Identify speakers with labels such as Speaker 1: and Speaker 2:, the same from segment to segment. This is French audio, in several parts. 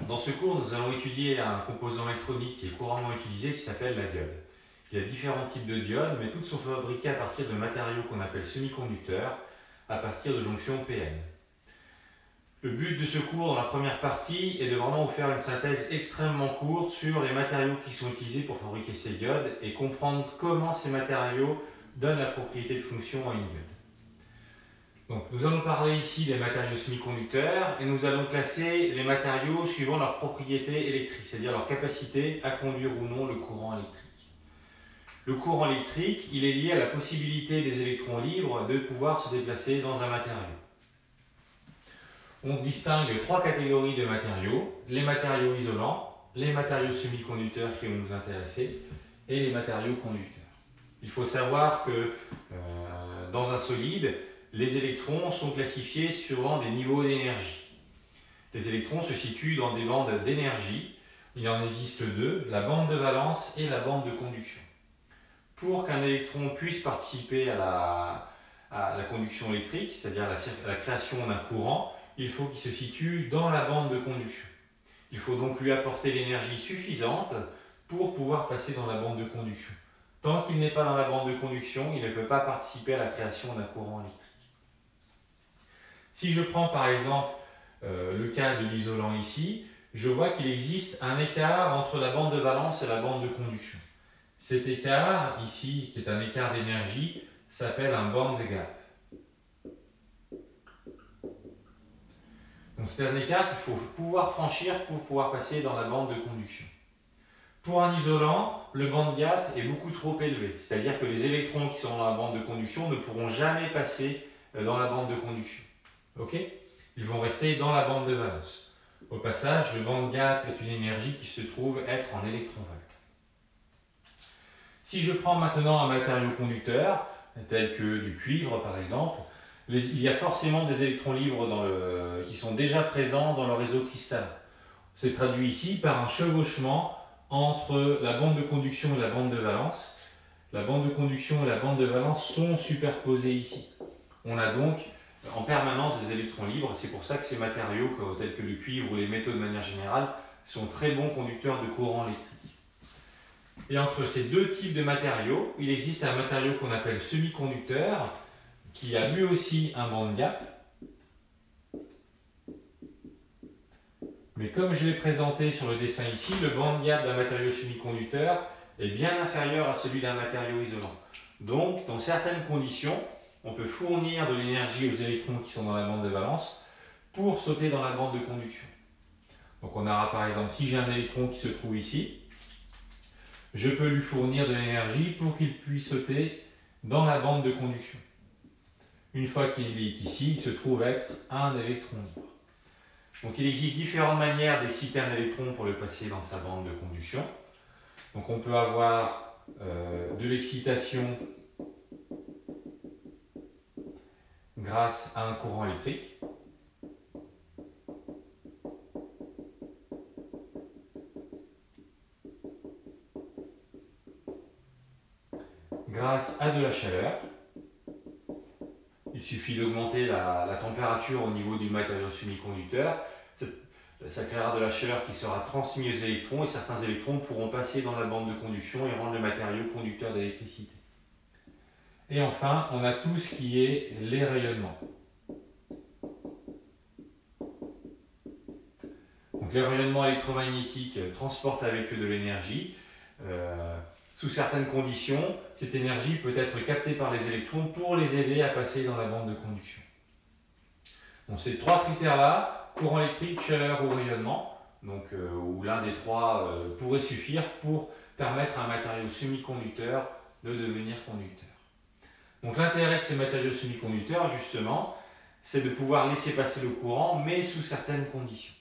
Speaker 1: Dans ce cours, nous allons étudier un composant électronique qui est couramment utilisé qui s'appelle la diode. Il y a différents types de diodes, mais toutes sont fabriquées à partir de matériaux qu'on appelle semi-conducteurs, à partir de jonctions PN. Le but de ce cours, dans la première partie, est de vraiment vous faire une synthèse extrêmement courte sur les matériaux qui sont utilisés pour fabriquer ces diodes et comprendre comment ces matériaux donnent la propriété de fonction à une diode. Donc, nous allons parler ici des matériaux semi-conducteurs et nous allons classer les matériaux suivant leurs propriétés électriques, c'est-à-dire leur capacité à conduire ou non le courant électrique. Le courant électrique, il est lié à la possibilité des électrons libres de pouvoir se déplacer dans un matériau. On distingue trois catégories de matériaux: les matériaux isolants, les matériaux semi-conducteurs qui vont nous intéresser et les matériaux conducteurs. Il faut savoir que dans un solide, les électrons sont classifiés suivant des niveaux d'énergie. Les électrons se situent dans des bandes d'énergie. Il en existe deux, la bande de valence et la bande de conduction. Pour qu'un électron puisse participer à la conduction électrique, c'est-à-dire à la création d'un courant, il faut qu'il se situe dans la bande de conduction. Il faut donc lui apporter l'énergie suffisante pour pouvoir passer dans la bande de conduction. Tant qu'il n'est pas dans la bande de conduction, il ne peut pas participer à la création d'un courant électrique. Si je prends par exemple le cas de l'isolant ici, je vois qu'il existe un écart entre la bande de valence et la bande de conduction. Cet écart ici, qui est un écart d'énergie, s'appelle un band gap. Donc c'est un écart qu'il faut pouvoir franchir pour pouvoir passer dans la bande de conduction. Pour un isolant, le band gap est beaucoup trop élevé, c'est-à-dire que les électrons qui sont dans la bande de conduction ne pourront jamais passer dans la bande de conduction. Okay, ils vont rester dans la bande de valence. Au passage, le band gap est une énergie qui se trouve être en électronvolts. Si je prends maintenant un matériau conducteur, tel que du cuivre par exemple, il y a forcément des électrons libres qui sont déjà présents dans le réseau cristallin. C'est traduit ici par un chevauchement entre la bande de conduction et la bande de valence. La bande de conduction et la bande de valence sont superposées ici. On a donc en permanence des électrons libres. C'est pour ça que ces matériaux, tels que le cuivre ou les métaux de manière générale, sont très bons conducteurs de courant électrique. Et entre ces deux types de matériaux, il existe un matériau qu'on appelle semi-conducteur, qui a lui aussi un band gap. Mais comme je l'ai présenté sur le dessin ici, le band gap d'un matériau semi-conducteur est bien inférieur à celui d'un matériau isolant. Donc, dans certaines conditions, on peut fournir de l'énergie aux électrons qui sont dans la bande de valence pour sauter dans la bande de conduction. Donc on aura par exemple, si j'ai un électron qui se trouve ici, je peux lui fournir de l'énergie pour qu'il puisse sauter dans la bande de conduction. Une fois qu'il est ici, il se trouve être un électron libre. Donc il existe différentes manières d'exciter un électron pour le passer dans sa bande de conduction. Donc on peut avoir de l'excitation grâce à un courant électrique. Grâce à de la chaleur. Il suffit d'augmenter la température au niveau du matériau semi-conducteur. Ça créera de la chaleur qui sera transmise aux électrons et certains électrons pourront passer dans la bande de conduction et rendre le matériau conducteur d'électricité. Et enfin, on a tout ce qui est les rayonnements. Donc, les rayonnements électromagnétiques transportent avec eux de l'énergie. Sous certaines conditions, cette énergie peut être captée par les électrons pour les aider à passer dans la bande de conduction. Donc, ces trois critères-là, courant électrique, chaleur ou rayonnement, où l'un des trois pourrait suffire pour permettre à un matériau semi-conducteur de devenir conducteur. Donc l'intérêt de ces matériaux semi-conducteurs, justement, c'est de pouvoir laisser passer le courant, mais sous certaines conditions.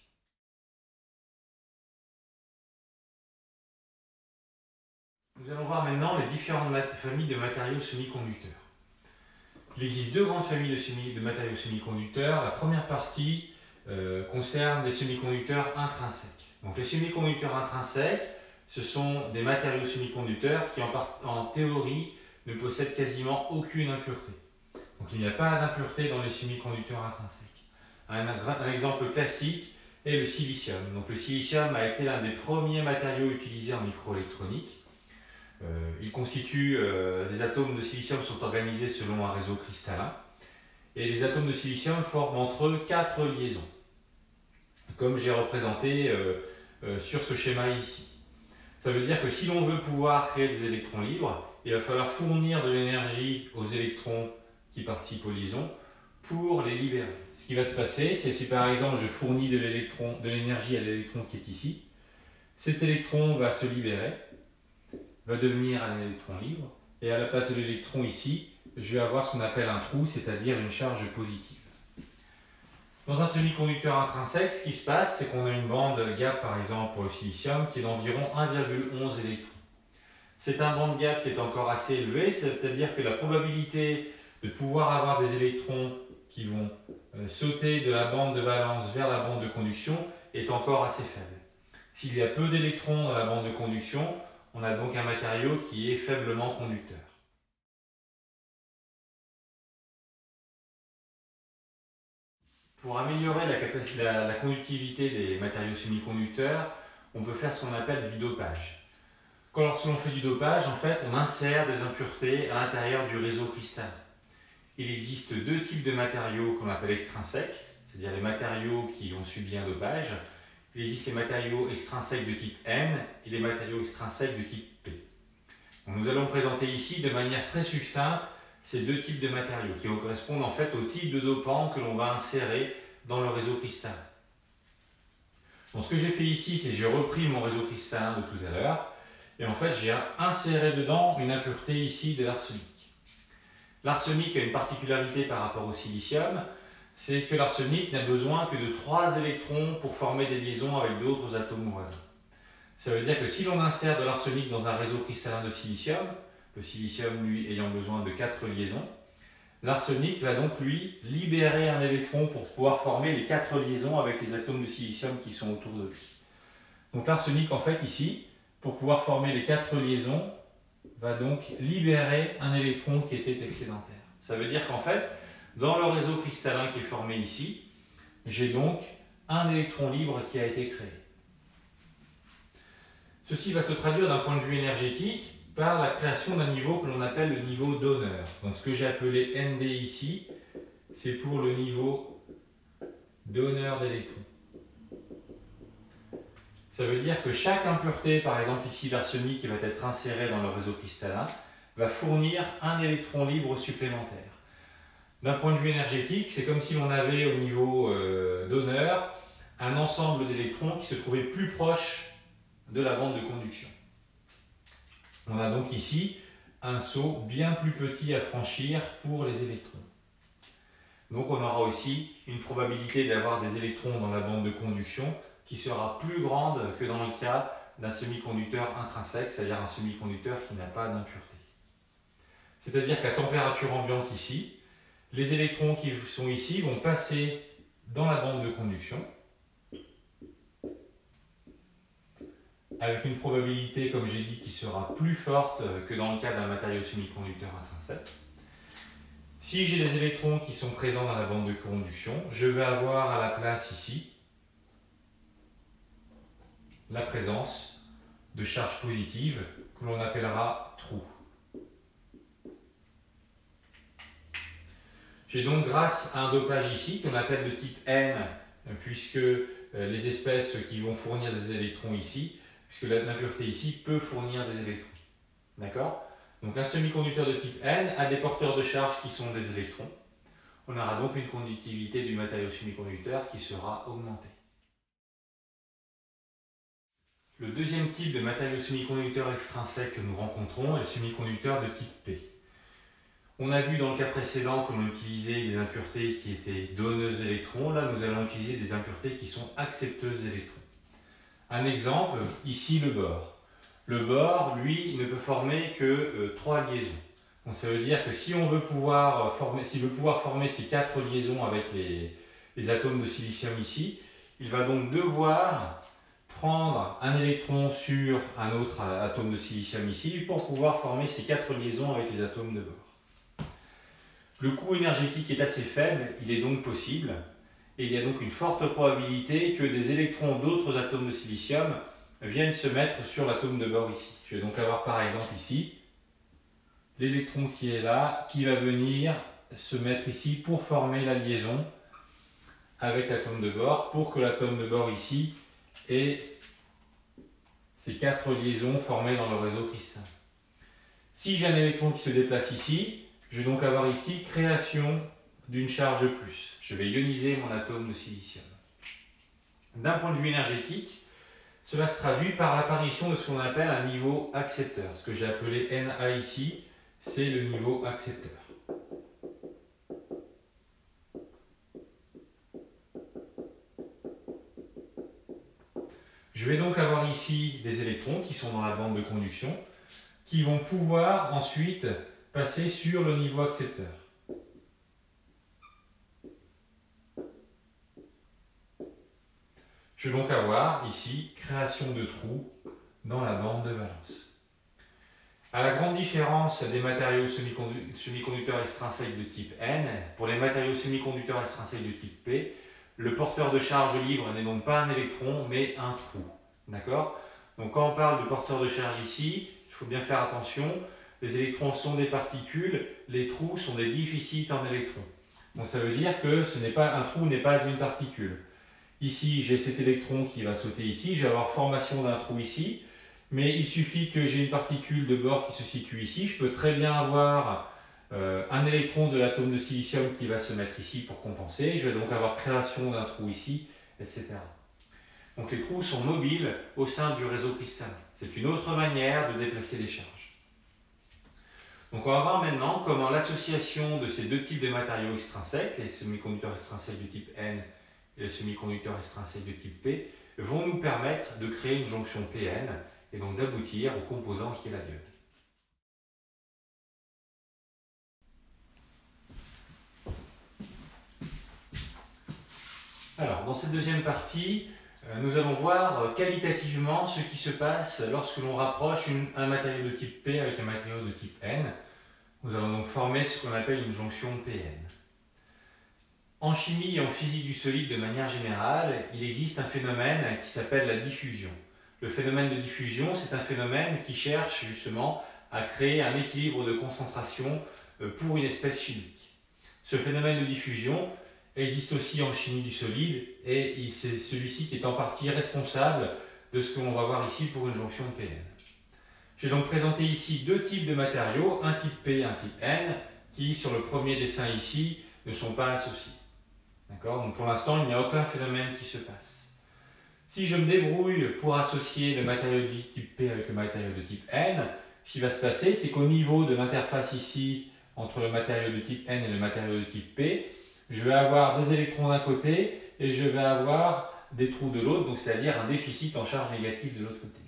Speaker 1: Nous allons voir maintenant les différentes familles de matériaux semi-conducteurs. Il existe deux grandes familles de matériaux semi-conducteurs. La première partie concerne les semi-conducteurs intrinsèques. Donc les semi-conducteurs intrinsèques, ce sont des matériaux semi-conducteurs qui en théorie ne possèdent quasiment aucune impureté. Donc il n'y a pas d'impureté dans les semi-conducteurs intrinsèques. Un exemple classique et le silicium. Donc le silicium a été l'un des premiers matériaux utilisés en microélectronique. Il constitue, des atomes de silicium sont organisés selon un réseau cristallin. Et les atomes de silicium forment entre eux 4 liaisons, comme j'ai représenté sur ce schéma ici. Ça veut dire que si l'on veut pouvoir créer des électrons libres, il va falloir fournir de l'énergie aux électrons qui participent aux liaisons pour les libérer. Ce qui va se passer, c'est si par exemple je fournis de l'énergie à l'électron qui est ici, cet électron va se libérer, va devenir un électron libre, et à la place de l'électron ici, je vais avoir ce qu'on appelle un trou, c'est-à-dire une charge positive. Dans un semi-conducteur intrinsèque, ce qui se passe, c'est qu'on a une bande gap, par exemple pour le silicium, qui est d'environ 1,11 électrons. C'est un band gap qui est encore assez élevé, c'est-à-dire que la probabilité de pouvoir avoir des électrons qui vont sauter de la bande de valence vers la bande de conduction est encore assez faible. S'il y a peu d'électrons dans la bande de conduction, on a donc un matériau qui est faiblement conducteur. Pour améliorer la conductivité des matériaux semi-conducteurs, on peut faire ce qu'on appelle du dopage. Lorsque l'on fait du dopage, en fait, on insère des impuretés à l'intérieur du réseau cristallin. Il existe deux types de matériaux qu'on appelle extrinsèques, c'est-à-dire les matériaux qui ont subi un dopage. Il existe les matériaux extrinsèques de type N et les matériaux extrinsèques de type P. Donc, nous allons présenter ici de manière très succincte ces deux types de matériaux qui correspondent en fait au type de dopant que l'on va insérer dans le réseau cristallin. Donc, ce que j'ai fait ici, c'est que j'ai repris mon réseau cristallin de tout à l'heure et en fait j'ai inséré dedans une impureté ici de l'arsenic. L'arsenic a une particularité par rapport au silicium, c'est que l'arsenic n'a besoin que de 3 électrons pour former des liaisons avec d'autres atomes voisins. Ça veut dire que si l'on insère de l'arsenic dans un réseau cristallin de silicium, le silicium lui ayant besoin de 4 liaisons, l'arsenic va donc lui libérer un électron pour pouvoir former les 4 liaisons avec les atomes de silicium qui sont autour de lui. Donc l'arsenic en fait ici, pour pouvoir former les 4 liaisons, va donc libérer un électron qui était excédentaire. Ça veut dire qu'en fait, dans le réseau cristallin qui est formé ici, j'ai donc un électron libre qui a été créé. Ceci va se traduire d'un point de vue énergétique par la création d'un niveau que l'on appelle le niveau donneur. Donc ce que j'ai appelé ND ici, c'est pour le niveau donneur d'électrons. Ça veut dire que chaque impureté, par exemple ici l'arsenic qui va être inséré dans le réseau cristallin, va fournir un électron libre supplémentaire. D'un point de vue énergétique, c'est comme si l'on avait au niveau donneur un ensemble d'électrons qui se trouvaient plus proche de la bande de conduction. On a donc ici un saut bien plus petit à franchir pour les électrons. Donc on aura aussi une probabilité d'avoir des électrons dans la bande de conduction qui sera plus grande que dans le cas d'un semi-conducteur intrinsèque, c'est-à-dire un semi-conducteur qui n'a pas d'impureté. C'est-à-dire qu'à température ambiante ici, les électrons qui sont ici vont passer dans la bande de conduction avec une probabilité, comme j'ai dit, qui sera plus forte que dans le cas d'un matériau semi-conducteur intrinsèque. Si j'ai des électrons qui sont présents dans la bande de conduction, je vais avoir à la place ici la présence de charges positives que l'on appellera trous. J'ai donc, grâce à un dopage ici qu'on appelle de type N, puisque les espèces qui vont fournir des électrons ici, puisque l'impureté ici peut fournir des électrons. D'accord? Donc un semi-conducteur de type N a des porteurs de charge qui sont des électrons. On aura donc une conductivité du matériau semi-conducteur qui sera augmentée. Le deuxième type de matériau semi-conducteur extrinsèque que nous rencontrons est le semi-conducteur de type P. On a vu dans le cas précédent que l'on utilisait des impuretés qui étaient donneuses d'électrons. Là, nous allons utiliser des impuretés qui sont accepteuses d'électrons. Un exemple, ici le bore. Le bore, lui, ne peut former que 3 liaisons. Donc ça veut dire que si on veut pouvoir former, ces 4 liaisons avec les atomes de silicium ici, il va donc devoir prendre un électron sur un autre atome de silicium ici pour pouvoir former ces 4 liaisons avec les atomes de bore. Le coût énergétique est assez faible, il est donc possible, et il y a donc une forte probabilité que des électrons d'autres atomes de silicium viennent se mettre sur l'atome de bord ici. Je vais donc avoir par exemple ici l'électron qui est là, qui va venir se mettre ici pour former la liaison avec l'atome de bord, pour que l'atome de bord ici ait ces 4 liaisons formées dans le réseau cristallin. Si j'ai un électron qui se déplace ici, je vais donc avoir ici création d'une charge plus. Je vais ioniser mon atome de silicium. D'un point de vue énergétique, cela se traduit par l'apparition de ce qu'on appelle un niveau accepteur. Ce que j'ai appelé Na ici, c'est le niveau accepteur. Je vais donc avoir ici des électrons qui sont dans la bande de conduction, qui vont pouvoir ensuite passer sur le niveau accepteur. Je vais donc avoir ici création de trous dans la bande de valence. À la grande différence des matériaux semi-conducteurs extrinsèques de type N, pour les matériaux semi-conducteurs extrinsèques de type P, le porteur de charge libre n'est donc pas un électron, mais un trou. D'accord? Donc quand on parle de porteur de charge ici, il faut bien faire attention, les électrons sont des particules, les trous sont des déficits en électrons. Donc ça veut dire que un trou n'est pas une particule. Ici, j'ai cet électron qui va sauter ici, je vais avoir formation d'un trou ici, mais il suffit que j'ai une particule de bord qui se situe ici. Je peux très bien avoir un électron de l'atome de silicium qui va se mettre ici pour compenser. Je vais donc avoir création d'un trou ici, etc. Donc les trous sont mobiles au sein du réseau cristallin. C'est une autre manière de déplacer les charges. Donc on va voir maintenant comment l'association de ces deux types de matériaux extrinsèques, les semi-conducteurs extrinsèques de type N et les semi-conducteurs extrinsèques de type P, vont nous permettre de créer une jonction PN et donc d'aboutir au composant qui est la diode. Alors, dans cette deuxième partie, nous allons voir qualitativement ce qui se passe lorsque l'on rapproche un matériau de type P avec un matériau de type N. Nous allons donc former ce qu'on appelle une jonction PN. En chimie et en physique du solide de manière générale, il existe un phénomène qui s'appelle la diffusion. Le phénomène de diffusion, c'est un phénomène qui cherche justement à créer un équilibre de concentration pour une espèce chimique. Ce phénomène de diffusion existe aussi en chimie du solide et c'est celui-ci qui est en partie responsable de ce que l'on va voir ici pour une jonction PN. J'ai donc présenté ici deux types de matériaux, un type P et un type N, qui sur le premier dessin ici ne sont pas associés. D'accord ? Donc pour l'instant, il n'y a aucun phénomène qui se passe. Si je me débrouille pour associer le matériau de type P avec le matériau de type N, ce qui va se passer, c'est qu'au niveau de l'interface ici, entre le matériau de type N et le matériau de type P, je vais avoir des électrons d'un côté et je vais avoir des trous de l'autre, donc c'est-à-dire un déficit en charge négative de l'autre côté.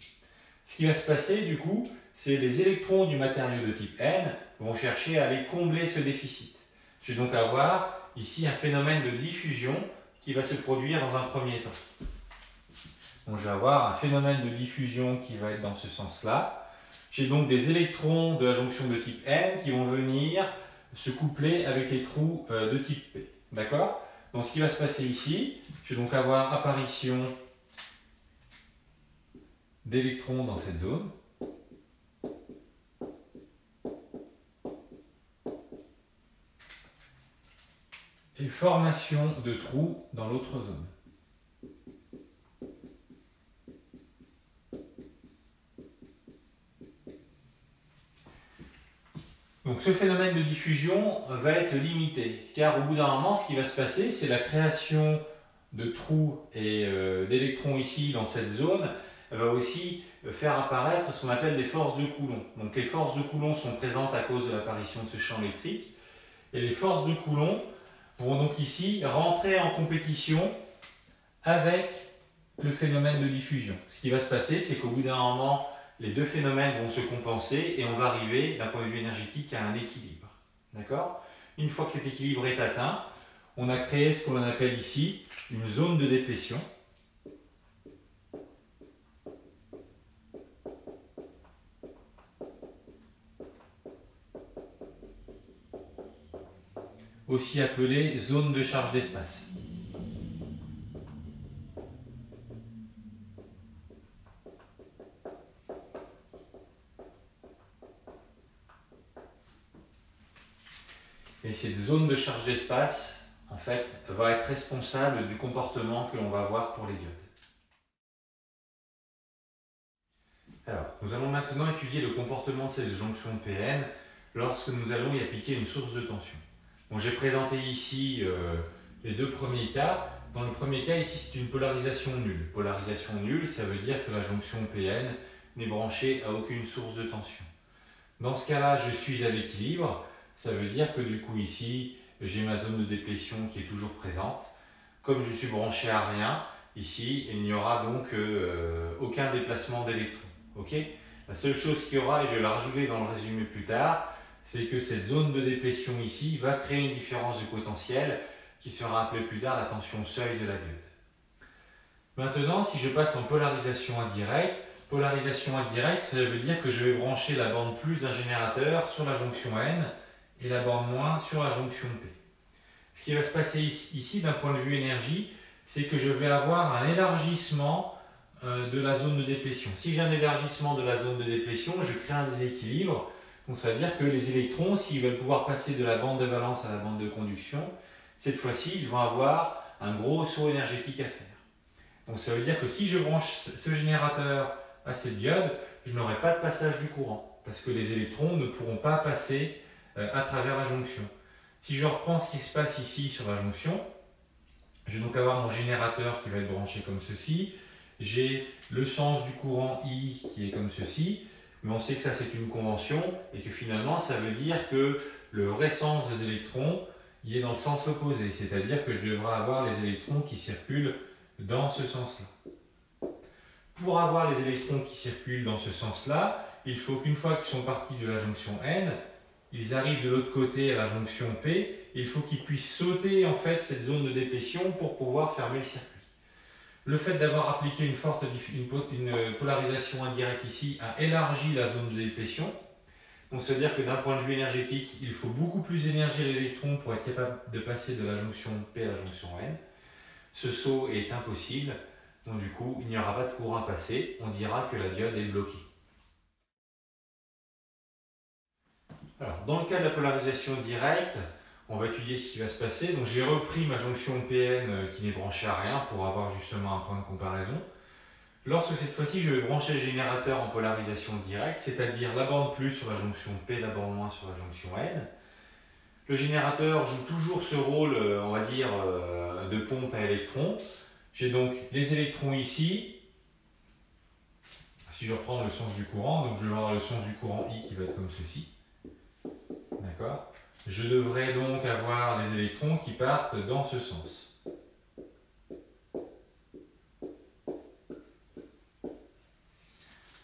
Speaker 1: Ce qui va se passer du coup, c'est que les électrons du matériau de type N vont chercher à aller combler ce déficit. Je vais donc avoir ici un phénomène de diffusion qui va se produire dans un premier temps. Donc je vais avoir un phénomène de diffusion qui va être dans ce sens-là. J'ai donc des électrons de la jonction de type N qui vont venir se coupler avec les trous de type P. D'accord ? Donc ce qui va se passer ici, je vais donc avoir apparition d'électrons dans cette zone. Et formation de trous dans l'autre zone. Donc ce phénomène de diffusion va être limité, car au bout d'un moment, ce qui va se passer, c'est la création de trous et d'électrons ici dans cette zone va aussi faire apparaître ce qu'on appelle des forces de Coulomb. Donc les forces de Coulomb sont présentes à cause de l'apparition de ce champ électrique, et les forces de Coulomb vont donc ici rentrer en compétition avec le phénomène de diffusion. Ce qui va se passer, c'est qu'au bout d'un moment, les deux phénomènes vont se compenser et on va arriver, d'un point de vue énergétique, à un équilibre. D'accord ? Une fois que cet équilibre est atteint, on a créé ce qu'on appelle ici une zone de déplétion. Aussi appelée zone de charge d'espace. Et cette zone de charge d'espace, en fait, va être responsable du comportement que l'on va avoir pour les diodes. Alors, nous allons maintenant étudier le comportement de ces jonctions PN lorsque nous allons y appliquer une source de tension. Donc, j'ai présenté ici les deux premiers cas. Dans le premier cas, ici, c'est une polarisation nulle. Polarisation nulle, ça veut dire que la jonction PN n'est branchée à aucune source de tension. Dans ce cas-là, je suis à l'équilibre. Ça veut dire que du coup, ici, j'ai ma zone de déplétion qui est toujours présente. Comme je suis branché à rien, ici, il n'y aura donc aucun déplacement d'électrons. Okay, la seule chose qu'il y aura, et je vais la rajouter dans le résumé plus tard, c'est que cette zone de déplétion ici va créer une différence de potentiel qui sera appelée plus tard la tension seuil de la diode. Maintenant, si je passe en polarisation indirecte, ça veut dire que je vais brancher la bande plus d'un générateur sur la jonction N et la bande moins sur la jonction P. Ce qui va se passer ici, d'un point de vue énergie, c'est que je vais avoir un élargissement de la zone de déplétion. Si j'ai un élargissement de la zone de déplétion, je crée un déséquilibre. Donc ça veut dire que les électrons, s'ils veulent pouvoir passer de la bande de valence à la bande de conduction, cette fois-ci, ils vont avoir un gros saut énergétique à faire. Donc ça veut dire que si je branche ce générateur à cette diode, je n'aurai pas de passage du courant, parce que les électrons ne pourront pas passer à travers la jonction. Si je reprends ce qui se passe ici sur la jonction, je vais donc avoir mon générateur qui va être branché comme ceci. J'ai le sens du courant I qui est comme ceci, mais on sait que ça c'est une convention et que finalement ça veut dire que le vrai sens des électrons il est dans le sens opposé, c'est-à-dire que je devrais avoir les électrons qui circulent dans ce sens-là. Pour avoir les électrons qui circulent dans ce sens-là, il faut qu'une fois qu'ils sont partis de la jonction N, ils arrivent de l'autre côté à la jonction P, il faut qu'ils puissent sauter en fait cette zone de déplétion pour pouvoir fermer le circuit. Le fait d'avoir appliqué une polarisation indirecte ici a élargi la zone de déplétion. Donc ça veut dire que d'un point de vue énergétique, il faut beaucoup plus d'énergie à l'électron pour être capable de passer de la jonction P à la jonction N. Ce saut est impossible, donc du coup il n'y aura pas de courant à passer, on dira que la diode est bloquée. Alors, dans le cas de la polarisation directe, on va étudier ce qui va se passer. Donc j'ai repris ma jonction PN qui n'est branchée à rien pour avoir justement un point de comparaison. Lorsque cette fois-ci je vais brancher le générateur en polarisation directe, c'est-à-dire la bande plus sur la jonction P, la bande moins sur la jonction N, le générateur joue toujours ce rôle, on va dire, de pompe à électrons. J'ai donc les électrons ici. Si je reprends le sens du courant, donc je vais avoir le sens du courant I qui va être comme ceci. D'accord ? Je devrais donc avoir les électrons qui partent dans ce sens.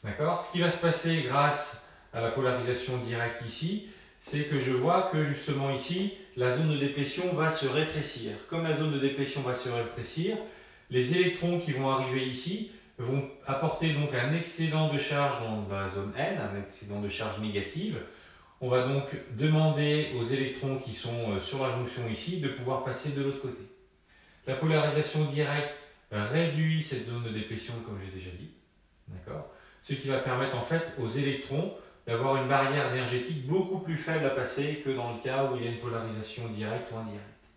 Speaker 1: D'accord ? Ce qui va se passer grâce à la polarisation directe ici, c'est que je vois que justement ici, la zone de déplétion va se rétrécir. Comme la zone de déplétion va se rétrécir, les électrons qui vont arriver ici vont apporter donc un excédent de charge dans la zone N, un excédent de charge négative. On va donc demander aux électrons qui sont sur la jonction ici de pouvoir passer de l'autre côté. La polarisation directe réduit cette zone de déplétion comme j'ai déjà dit. D'accord ? Ce qui va permettre en fait aux électrons d'avoir une barrière énergétique beaucoup plus faible à passer que dans le cas où il y a une polarisation directe ou indirecte.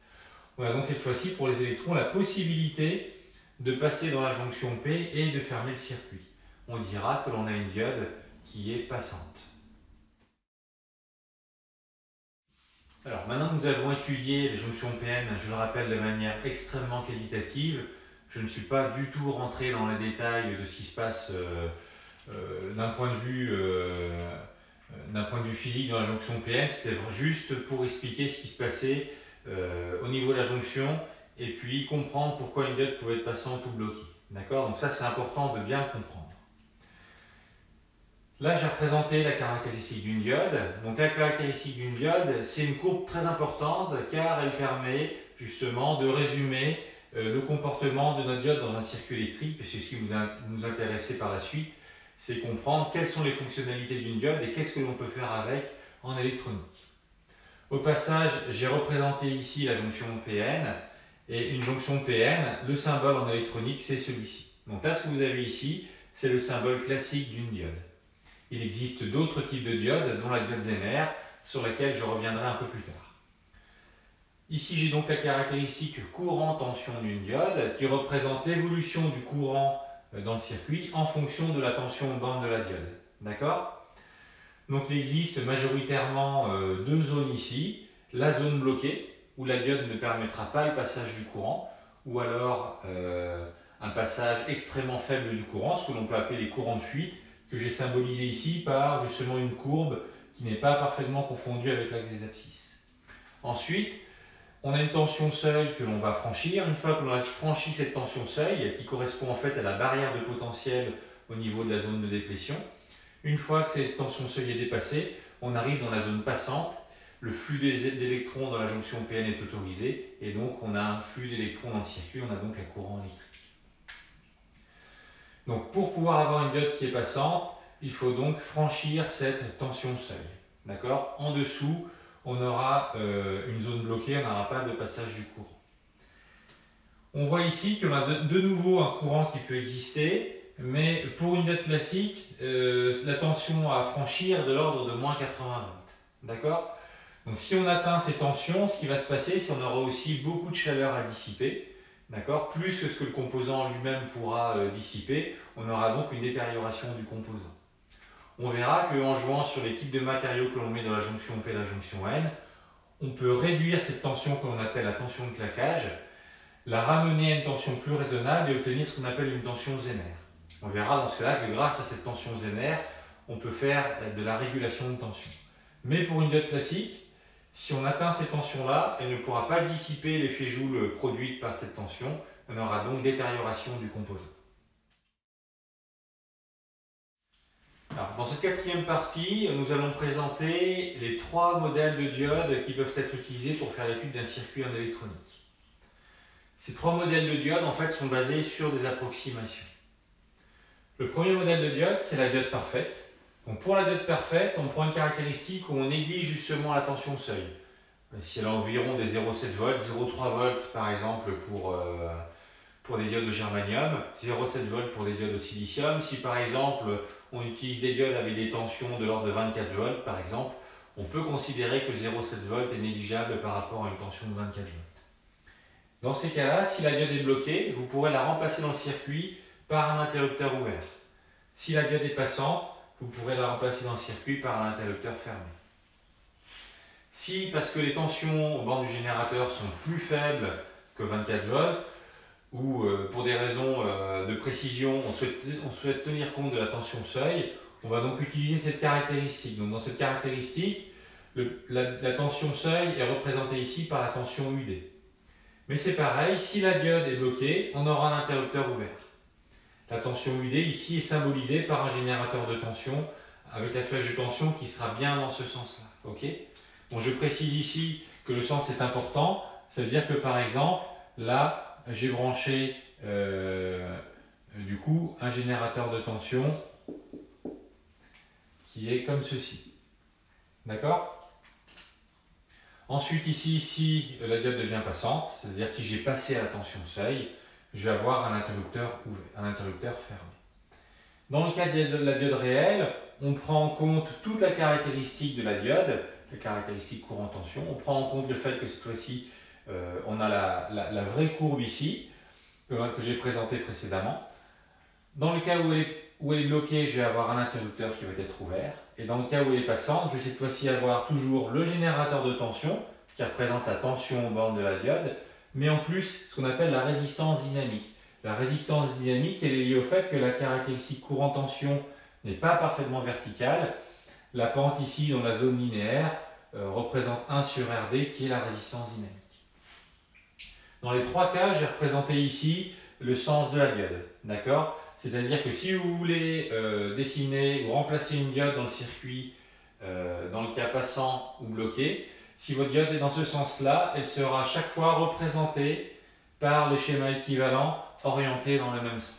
Speaker 1: On a donc cette fois-ci pour les électrons la possibilité de passer dans la jonction P et de fermer le circuit. On dira que l'on a une diode qui est passante. Alors maintenant que nous avons étudié les jonctions PN, je le rappelle de manière extrêmement qualitative, je ne suis pas du tout rentré dans les détails de ce qui se passe d'un point de vue physique dans la jonction PN, c'était juste pour expliquer ce qui se passait au niveau de la jonction et puis comprendre pourquoi une diode pouvait être passante ou bloquée. D'accord ? Donc ça c'est important de bien comprendre. Là, j'ai représenté la caractéristique d'une diode. Donc la caractéristique d'une diode, c'est une courbe très importante car elle permet justement de résumer le comportement de notre diode dans un circuit électrique, puisque ce qui nous intéressait par la suite, c'est comprendre quelles sont les fonctionnalités d'une diode et qu'est-ce que l'on peut faire avec en électronique. Au passage, j'ai représenté ici la jonction PN, et une jonction PN, le symbole en électronique, c'est celui-ci. Donc là, ce que vous avez ici, c'est le symbole classique d'une diode. Il existe d'autres types de diodes, dont la diode Zener, sur lesquelles je reviendrai un peu plus tard. Ici, j'ai donc la caractéristique courant-tension d'une diode qui représente l'évolution du courant dans le circuit en fonction de la tension aux bornes de la diode. D'accord? Donc il existe majoritairement deux zones ici. La zone bloquée, où la diode ne permettra pas le passage du courant, ou alors un passage extrêmement faible du courant, ce que l'on peut appeler les courants de fuite, que j'ai symbolisé ici par justement une courbe qui n'est pas parfaitement confondue avec l'axe des abscisses. Ensuite, on a une tension seuil que l'on va franchir. Une fois que l'on a franchi cette tension seuil, qui correspond en fait à la barrière de potentiel au niveau de la zone de déplétion, une fois que cette tension seuil est dépassée, on arrive dans la zone passante. Le flux d'électrons dans la jonction PN est autorisé et donc on a un flux d'électrons dans le circuit, on a donc un courant électrique. Donc pour pouvoir avoir une diode qui est passante, il faut donc franchir cette tension seuil. D'accord? En dessous, on aura une zone bloquée, on n'aura pas de passage du courant. On voit ici qu'on a de nouveau un courant qui peut exister, mais pour une diode classique, la tension à franchir est de l'ordre de moins 80 volts. D'accord? Donc si on atteint ces tensions, ce qui va se passer, c'est qu'on aura aussi beaucoup de chaleur à dissiper, d'accord? Plus que ce que le composant lui-même pourra dissiper, on aura donc une détérioration du composant. On verra qu'en jouant sur les types de matériaux que l'on met dans la jonction P et la jonction N, on peut réduire cette tension que l'on appelle la tension de claquage, la ramener à une tension plus raisonnable et obtenir ce qu'on appelle une tension zénère. On verra dans ce cas-là que grâce à cette tension zénère, on peut faire de la régulation de tension. Mais pour une diode classique, si on atteint ces tensions-là, elle ne pourra pas dissiper l'effet Joule produit par cette tension. On aura donc détérioration du composant. Alors, dans cette quatrième partie, nous allons présenter les trois modèles de diodes qui peuvent être utilisés pour faire l'étude d'un circuit en électronique. Ces trois modèles de diodes en fait, sont basés sur des approximations. Le premier modèle de diode, c'est la diode parfaite. Donc pour la diode parfaite, on prend une caractéristique où on néglige justement la tension seuil. Si elle a environ des 0,7 volts, 0,3 volts par exemple pour des diodes de germanium, 0,7 volts pour des diodes de silicium. Si par exemple on utilise des diodes avec des tensions de l'ordre de 24 volts par exemple, on peut considérer que 0,7 volts est négligeable par rapport à une tension de 24 volts. Dans ces cas-là, si la diode est bloquée, vous pourrez la remplacer dans le circuit par un interrupteur ouvert. Si la diode est passante, vous pourrez la remplacer dans le circuit par un interrupteur fermé. Si, parce que les tensions au bord du générateur sont plus faibles que 24 volts, ou pour des raisons de précision, on souhaite tenir compte de la tension seuil, on va donc utiliser cette caractéristique. Donc dans cette caractéristique, la tension seuil est représentée ici par la tension UD. Mais c'est pareil, si la diode est bloquée, on aura un interrupteur ouvert. La tension UD ici est symbolisée par un générateur de tension avec la flèche de tension qui sera bien dans ce sens-là. Okay? Bon, je précise ici que le sens est important. Ça veut dire que par exemple, là, j'ai branché du coup un générateur de tension qui est comme ceci. D'accord? Ensuite ici, si la diode devient passante, c'est-à-dire si j'ai passé à la tension seuil, je vais avoir un interrupteur ouvert, un interrupteur fermé. Dans le cas de la diode réelle, on prend en compte toute la caractéristique de la diode, la caractéristique courant-tension. On prend en compte le fait que cette fois-ci, on a la vraie courbe ici, que j'ai présentée précédemment. Dans le cas où elle est bloquée, je vais avoir un interrupteur qui va être ouvert. Et dans le cas où elle est passante, je vais cette fois-ci avoir toujours le générateur de tension, qui représente la tension aux bornes de la diode, mais en plus ce qu'on appelle la résistance dynamique. La résistance dynamique, elle est liée au fait que la caractéristique courant-tension n'est pas parfaitement verticale. La pente ici dans la zone linéaire représente 1 sur RD qui est la résistance dynamique. Dans les trois cas, j'ai représenté ici le sens de la diode. D'accord? C'est-à-dire que si vous voulez dessiner ou remplacer une diode dans le circuit, dans le cas passant ou bloqué, si votre diode est dans ce sens-là, elle sera à chaque fois représentée par le schéma équivalent orienté dans le même sens.